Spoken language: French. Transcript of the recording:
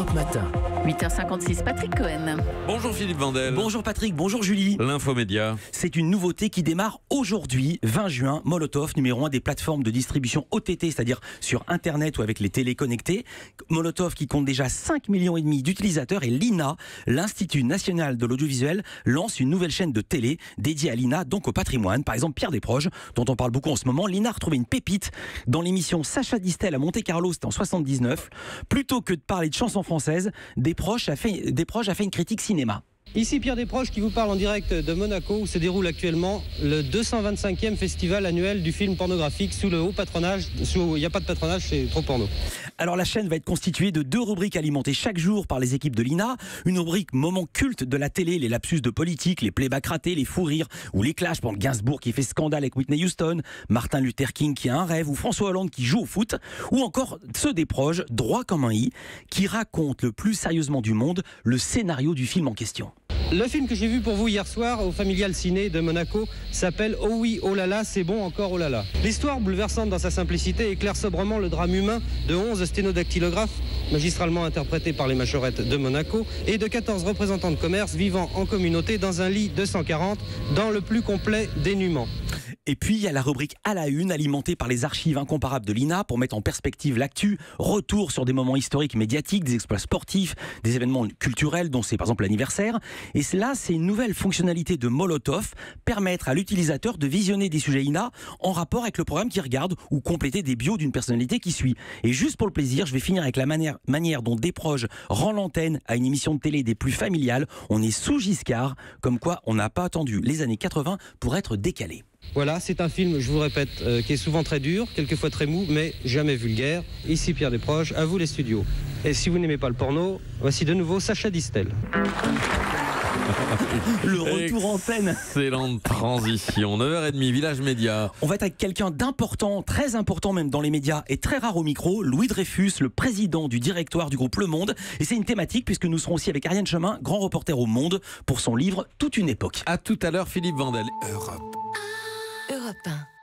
Europe Matin. 8h56, Patrick Cohen. Bonjour Philippe Vandel. Bonjour Patrick, bonjour Julie. L'Infomédia. C'est une nouveauté qui démarre aujourd'hui, 20 juin. Molotov, numéro 1 des plateformes de distribution OTT, c'est-à-dire sur Internet ou avec les télés connectées. Molotov qui compte déjà 5,5 millions d'utilisateurs, et l'INA, l'Institut National de l'Audiovisuel, lance une nouvelle chaîne de télé dédiée à l'INA, donc au patrimoine. Par exemple, Pierre Desproges, dont on parle beaucoup en ce moment. L'INA a retrouvé une pépite dans l'émission Sacha Distel à Monte-Carlo, c'était en 79. Plutôt que de parler de chansons françaises, Desproges a fait une critique cinéma. Ici Pierre Desproges qui vous parle en direct de Monaco où se déroule actuellement le 225e festival annuel du film pornographique sous le haut patronage. Il n'y a pas de patronage, c'est trop porno. Alors la chaîne va être constituée de 2 rubriques alimentées chaque jour par les équipes de l'INA. Une rubrique moment culte de la télé, les lapsus de politique, les playbacks ratés, les fous rires ou les clashs pendant Gainsbourg qui fait scandale avec Whitney Houston, Martin Luther King qui a un rêve ou François Hollande qui joue au foot, ou encore ceux des proches, droit comme un i, qui racontent le plus sérieusement du monde le scénario du film en question. Le film que j'ai vu pour vous hier soir au Familial Ciné de Monaco s'appelle Oh oui, oh là là, c'est bon encore oh là là. L'histoire bouleversante dans sa simplicité éclaire sobrement le drame humain de 11 sténodactylographes, magistralement interprétés par les machorettes de Monaco, et de 14 représentants de commerce vivant en communauté dans un lit 240 dans le plus complet dénuement. Et puis il y a la rubrique à la une, alimentée par les archives incomparables de l'INA pour mettre en perspective l'actu, retour sur des moments historiques médiatiques, des exploits sportifs, des événements culturels dont c'est par exemple l'anniversaire. Et là, c'est une nouvelle fonctionnalité de Molotov, permettre à l'utilisateur de visionner des sujets INA en rapport avec le programme qu'il regarde ou compléter des bios d'une personnalité qui suit. Et juste pour le plaisir, je vais finir avec la manière dont Desproges rend l'antenne à une émission de télé des plus familiales. On est sous Giscard, comme quoi on n'a pas attendu les années 80 pour être décalé. Voilà, c'est un film, je vous répète, qui est souvent très dur, quelquefois très mou, mais jamais vulgaire. Ici Pierre Desproges, à vous les studios. Et si vous n'aimez pas le porno, voici de nouveau Sacha Distel. Le retour en scène. Excellente transition. 9h30, Village Média. On va être avec quelqu'un d'important, très important même dans les médias et très rare au micro, Louis Dreyfus, le président du directoire du groupe Le Monde. Et c'est une thématique puisque nous serons aussi avec Ariane Chemin, grand reporter au Monde, pour son livre Toute une époque. À tout à l'heure, Philippe Vandel. Europe 1.